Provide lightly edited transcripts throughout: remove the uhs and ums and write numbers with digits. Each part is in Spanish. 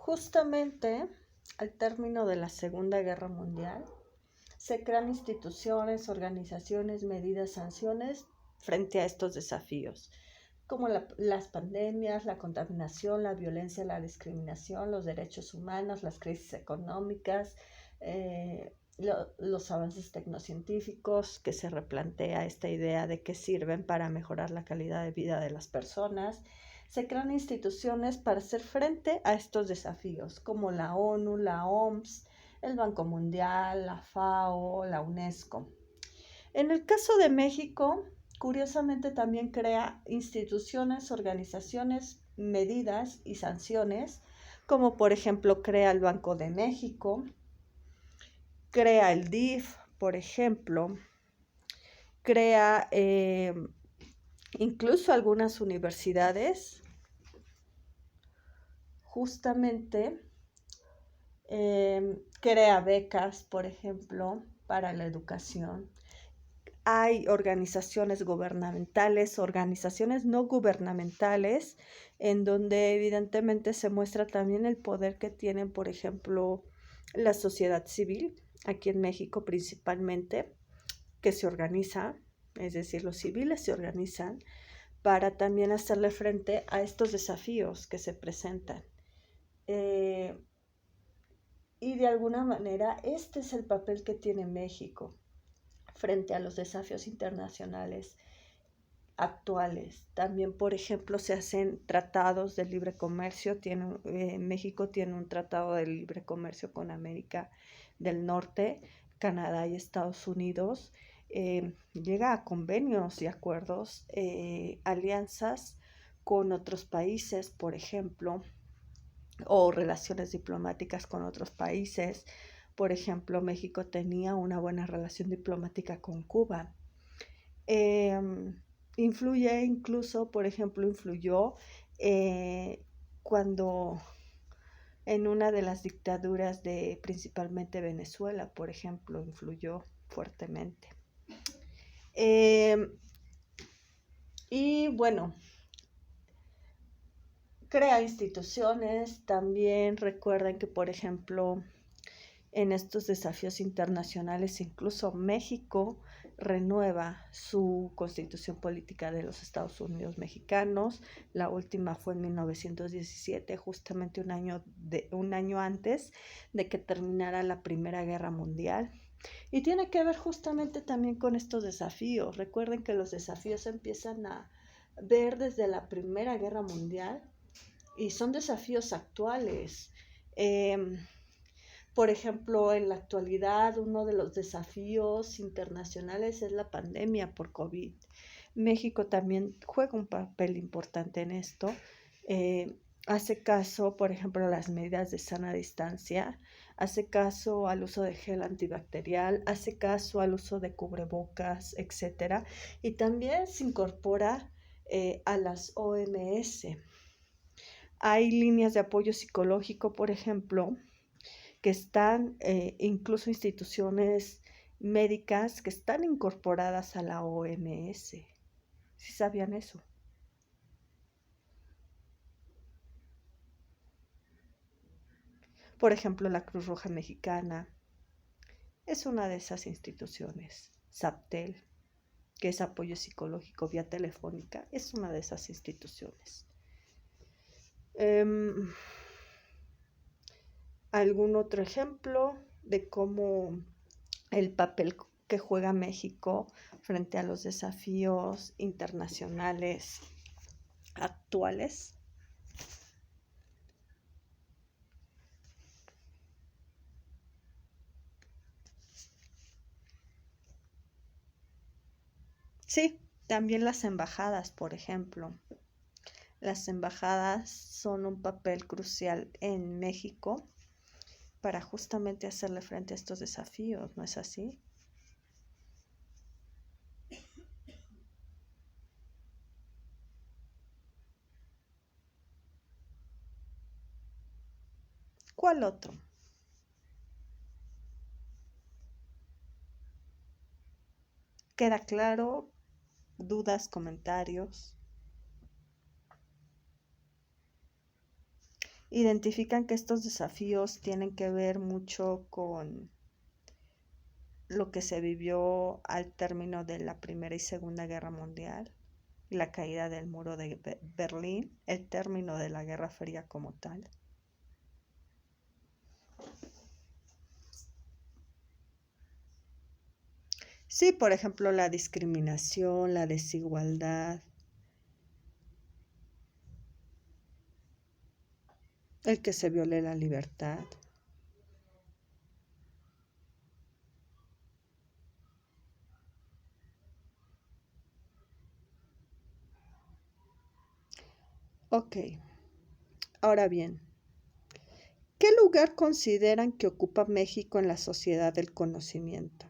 Justamente al término de la Segunda Guerra Mundial, se crean instituciones, organizaciones, medidas, sanciones frente a estos desafíos, como las pandemias, la contaminación, la violencia, la discriminación, los derechos humanos, las crisis económicas, los avances tecnocientíficos, que se replantea esta idea de que sirven para mejorar la calidad de vida de las personas. Se crean instituciones para hacer frente a estos desafíos, como la ONU, la OMS, el Banco Mundial, la FAO, la UNESCO. En el caso de México, curiosamente también crea instituciones, organizaciones, medidas y sanciones, como por ejemplo crea el Banco de México, crea el DIF, por ejemplo, crea incluso algunas universidades, justamente crea becas, por ejemplo, para la educación. Hay organizaciones gubernamentales, organizaciones no gubernamentales, en donde evidentemente se muestra también el poder que tienen, por ejemplo, la sociedad civil, aquí en México principalmente, que se organiza, es decir, los civiles se organizan para también hacerle frente a estos desafíos que se presentan. Y de alguna manera este es el papel que tiene México frente a los desafíos internacionales actuales. También, por ejemplo, se hacen tratados de libre comercio. México tiene un tratado de libre comercio con América del Norte, Canadá y Estados Unidos. Llega a convenios y acuerdos, alianzas con otros países, por ejemplo, o relaciones diplomáticas con otros países. Por ejemplo, México tenía una buena relación diplomática con Cuba. Influye incluso, por ejemplo, influyó cuando en una de las dictaduras de principalmente Venezuela, por ejemplo, influyó fuertemente. Y bueno, crea instituciones. También recuerden que, por ejemplo, en estos desafíos internacionales, incluso México renueva su constitución política de los Estados Unidos mexicanos. La última fue en 1917, justamente un año antes de que terminara la Primera Guerra Mundial. Y tiene que ver justamente también con estos desafíos. Recuerden que los desafíos se empiezan a ver desde la Primera Guerra Mundial y son desafíos actuales. Por ejemplo, en la actualidad, uno de los desafíos internacionales es la pandemia por COVID. México también juega un papel importante en esto. Hace caso, por ejemplo, a las medidas de sana distancia, hace caso al uso de gel antibacterial, hace caso al uso de cubrebocas, etc. Y también se incorpora a las OMS. Hay líneas de apoyo psicológico, por ejemplo, que están, incluso instituciones médicas que están incorporadas a la OMS. ¿Sí sabían eso? Por ejemplo, la Cruz Roja Mexicana es una de esas instituciones. SAPTEL, que es apoyo psicológico vía telefónica, es una de esas instituciones. ¿Algún otro ejemplo de cómo el papel que juega México frente a los desafíos internacionales actuales? Sí, también las embajadas, por ejemplo. Las embajadas son un papel crucial en México para justamente hacerle frente a estos desafíos, ¿no es así? ¿Cuál otro? ¿Queda claro? ¿Dudas, comentarios? Identifican que estos desafíos tienen que ver mucho con lo que se vivió al término de la Primera y Segunda Guerra Mundial, la caída del muro de Berlín, el término de la Guerra Fría como tal. Sí, por ejemplo, la discriminación, la desigualdad, el que se viole la libertad. Ok, ahora bien, ¿qué lugar consideran que ocupa México en la sociedad del conocimiento?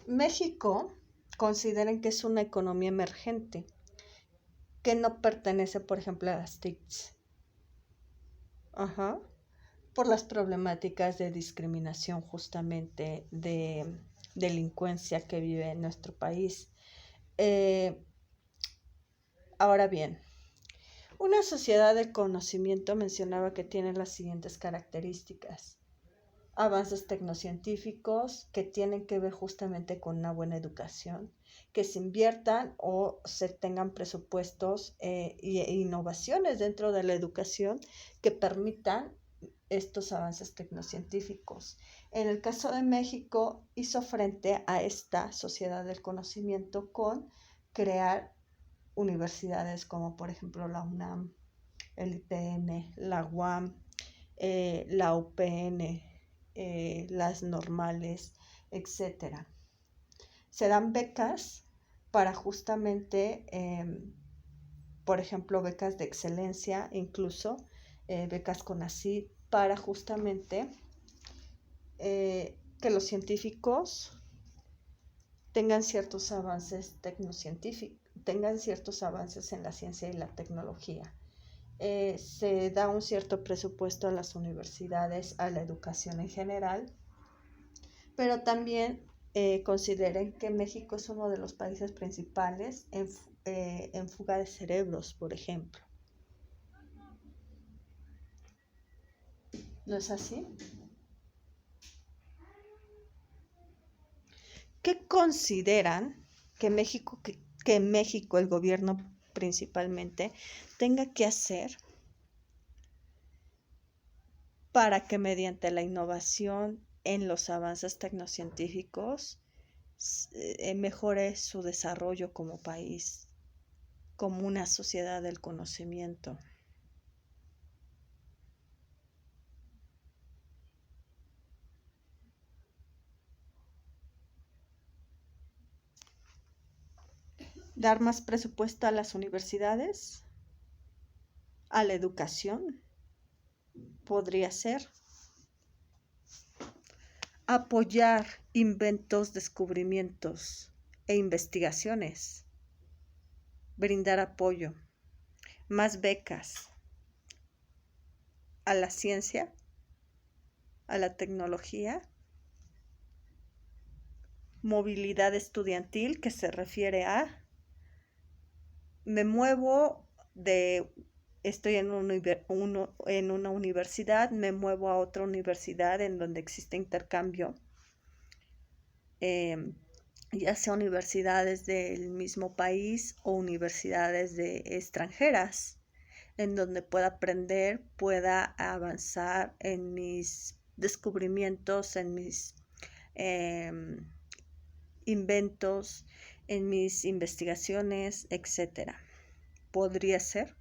México consideran que es una economía emergente, que no pertenece, por ejemplo, a las TICs. Ajá. Por las problemáticas de discriminación, justamente, de delincuencia que vive en nuestro país. Ahora bien, una sociedad del conocimiento mencionaba que tiene las siguientes características: avances tecnocientíficos que tienen que ver justamente con una buena educación, que se inviertan o se tengan presupuestos e innovaciones dentro de la educación que permitan estos avances tecnocientíficos. En el caso de México, hizo frente a esta sociedad del conocimiento con crear universidades como por ejemplo la UNAM, el IPN, la UAM, la UPN, las normales, etcétera. Se dan becas para justamente, por ejemplo, becas de excelencia, incluso becas CONACYT, para justamente que los científicos tengan ciertos avances tecnocientíficos, tengan ciertos avances en la ciencia y la tecnología. Se da un cierto presupuesto a las universidades, a la educación en general, pero también consideren que México es uno de los países principales en fuga de cerebros, por ejemplo. ¿No es así? ¿Qué consideran que México, el gobierno principalmente, tenga que hacer para que mediante la innovación en los avances tecnocientíficos mejore su desarrollo como país, como una sociedad del conocimiento? Dar más presupuesto a las universidades, a la educación, podría ser. Apoyar inventos, descubrimientos e investigaciones. Brindar apoyo. Más becas a la ciencia, a la tecnología. Movilidad estudiantil, que se refiere a me muevo estoy en una universidad, me muevo a otra universidad en donde existe intercambio, ya sea universidades del mismo país o universidades extranjeras, en donde pueda aprender, pueda avanzar en mis descubrimientos, en mis inventos, en mis investigaciones, etcétera. Podría ser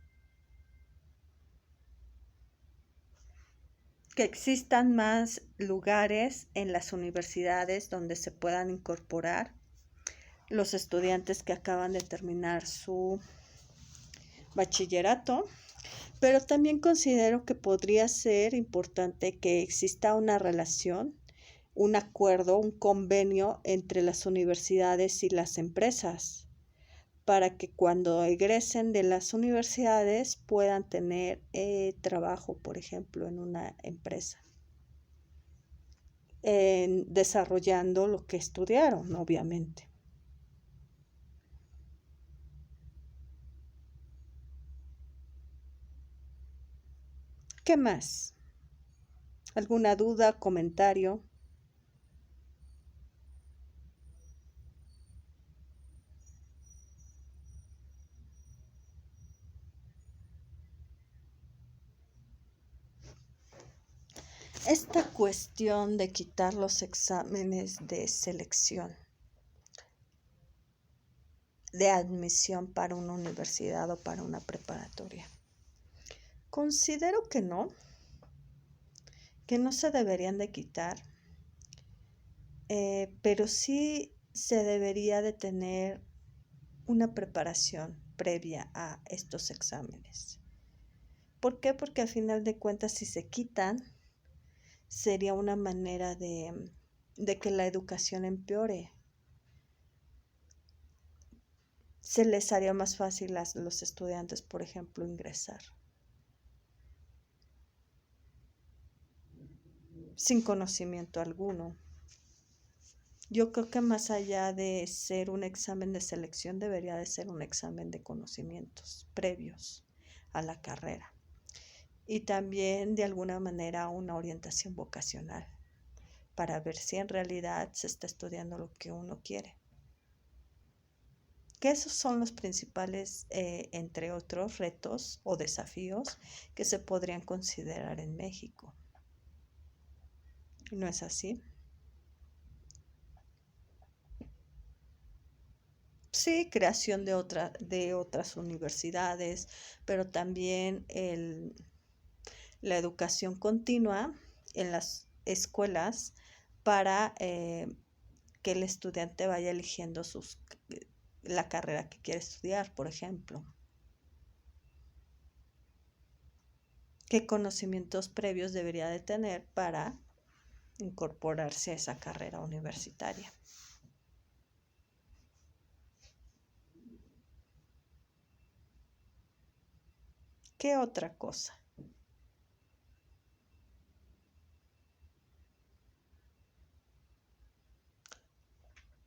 que existan más lugares en las universidades donde se puedan incorporar los estudiantes que acaban de terminar su bachillerato, pero también considero que podría ser importante que exista una relación, un acuerdo, un convenio entre las universidades y las empresas, para que cuando egresen de las universidades puedan tener trabajo, por ejemplo, en una empresa. desarrollando lo que estudiaron, obviamente. ¿Qué más? ¿Alguna duda, comentario? Esta cuestión de quitar los exámenes de selección, de admisión para una universidad o para una preparatoria. Considero que no se deberían de quitar, pero sí se debería de tener una preparación previa a estos exámenes. ¿Por qué? Porque al final de cuentas, si se quitan, sería una manera de que la educación empeore. Se les haría más fácil a los estudiantes, por ejemplo, ingresar sin conocimiento alguno. Yo creo que más allá de ser un examen de selección, debería de ser un examen de conocimientos previos a la carrera. Y también, de alguna manera, una orientación vocacional para ver si en realidad se está estudiando lo que uno quiere. Que esos son los principales, entre otros, retos o desafíos que se podrían considerar en México. ¿No es así? Sí, creación de otras universidades, pero también la educación continua en las escuelas para que el estudiante vaya eligiendo la carrera que quiere estudiar, por ejemplo. ¿Qué conocimientos previos debería de tener para incorporarse a esa carrera universitaria? ¿Qué otra cosa?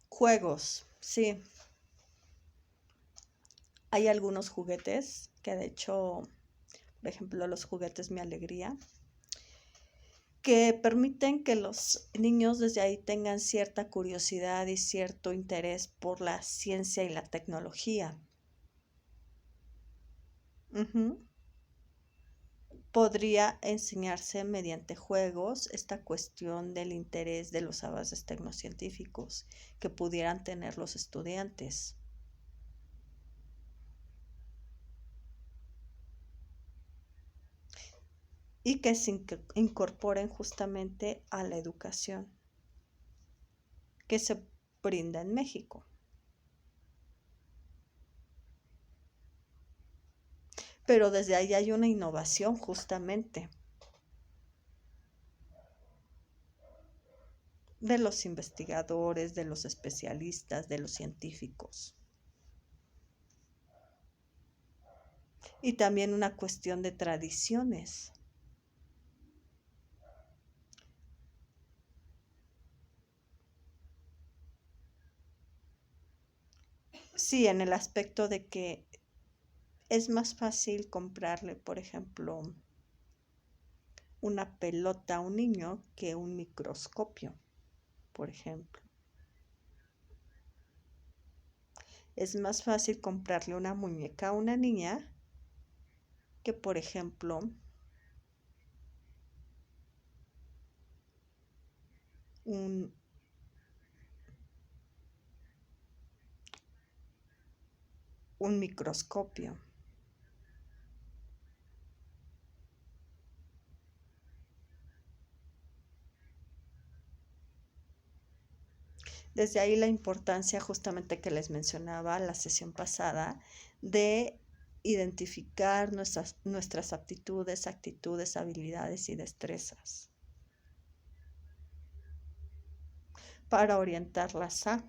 Juegos, sí. Hay algunos juguetes que, de hecho, por ejemplo, los juguetes Mi Alegría, que permiten que los niños desde ahí tengan cierta curiosidad y cierto interés por la ciencia y la tecnología. Ujú. Podría enseñarse mediante juegos esta cuestión del interés de los avances tecnocientíficos que pudieran tener los estudiantes. Y que se incorporen justamente a la educación que se brinda en México. Pero desde ahí hay una innovación justamente de los investigadores, de los especialistas, de los científicos. Y también una cuestión de tradiciones. Sí, en el aspecto de que es más fácil comprarle, por ejemplo, una pelota a un niño que un microscopio, por ejemplo. Es más fácil comprarle una muñeca a una niña que, por ejemplo, un, un microscopio. Desde ahí la importancia justamente que les mencionaba la sesión pasada de identificar nuestras aptitudes, actitudes, habilidades y destrezas para orientarlas a.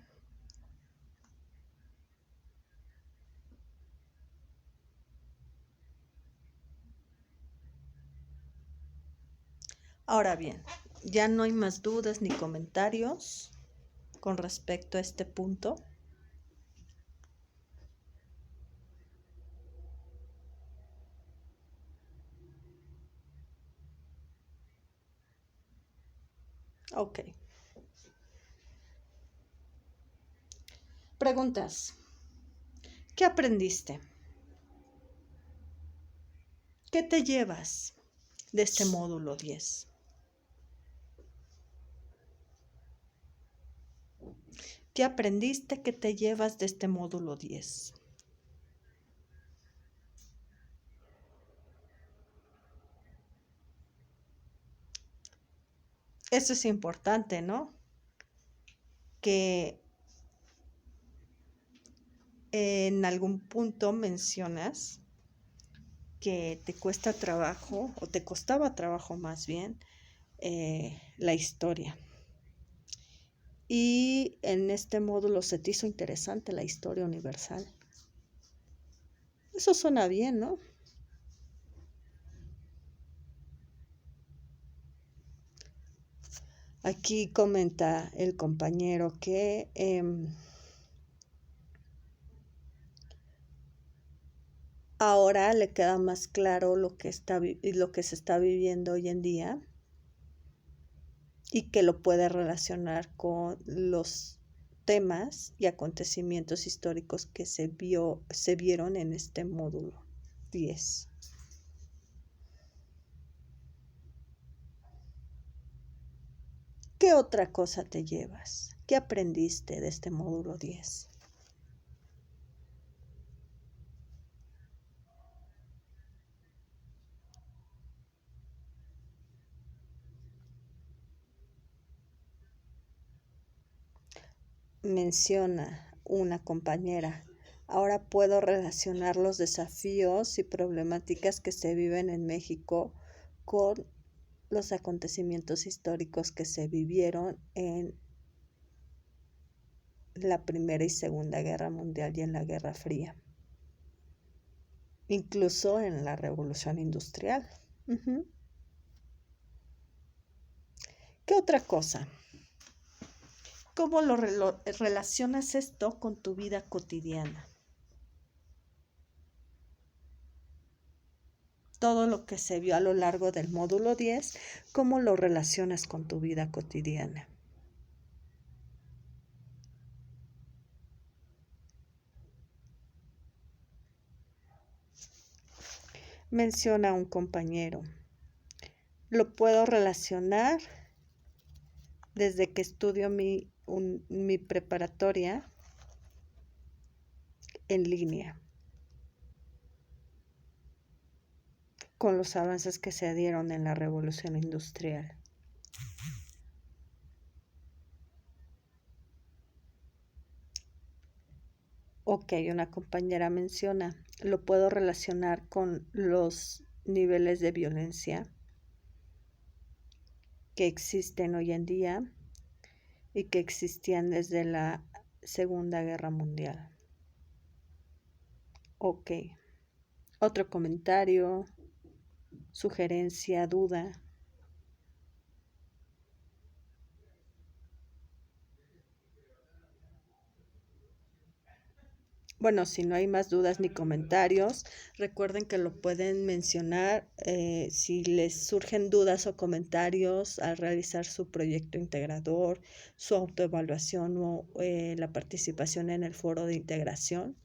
Ahora bien, Ya no hay más dudas ni comentarios con respecto a este punto. Ok. Preguntas. ¿Qué aprendiste? ¿Qué te llevas de este módulo 10? ¿Qué aprendiste? ¿Qué te llevas de este módulo 10? Eso es importante, ¿no? Que en algún punto mencionas que te cuesta trabajo, o te costaba trabajo más bien, la historia. Y en este módulo se te hizo interesante la historia universal. Eso suena bien, ¿no? Aquí comenta el compañero que ahora le queda más claro lo que se está viviendo hoy en día y que lo puede relacionar con los temas y acontecimientos históricos que se vieron en este módulo 10. ¿Qué otra cosa te llevas? ¿Qué aprendiste de este módulo 10? Menciona una compañera. Ahora puedo relacionar los desafíos y problemáticas que se viven en México con los acontecimientos históricos que se vivieron en la Primera y Segunda Guerra Mundial y en la Guerra Fría, incluso en la Revolución Industrial. ¿Qué otra cosa? ¿Cómo lo relacionas esto con tu vida cotidiana? Todo lo que se vio a lo largo del módulo 10, ¿cómo lo relacionas con tu vida cotidiana? Menciona a un compañero. Lo puedo relacionar desde que estudio mi preparatoria en línea, con los avances que se dieron en la Revolución Industrial. Ok, una compañera menciona, lo puedo relacionar con los niveles de violencia que existen hoy en día y que existían desde la Segunda Guerra Mundial. Ok. Otro comentario, sugerencia, duda. Bueno, si no hay más dudas ni comentarios, recuerden que lo pueden mencionar si les surgen dudas o comentarios al realizar su proyecto integrador, su autoevaluación o la participación en el foro de integración.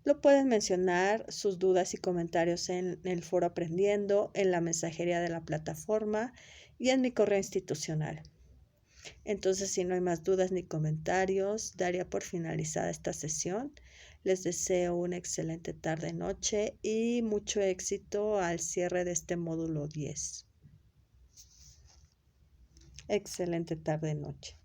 Lo pueden mencionar sus dudas y comentarios en el foro Aprendiendo, en la mensajería de la plataforma y en mi correo institucional. Entonces, si no hay más dudas ni comentarios, daría por finalizada esta sesión. Les deseo una excelente tarde-noche y mucho éxito al cierre de este módulo 10. Excelente tarde-noche.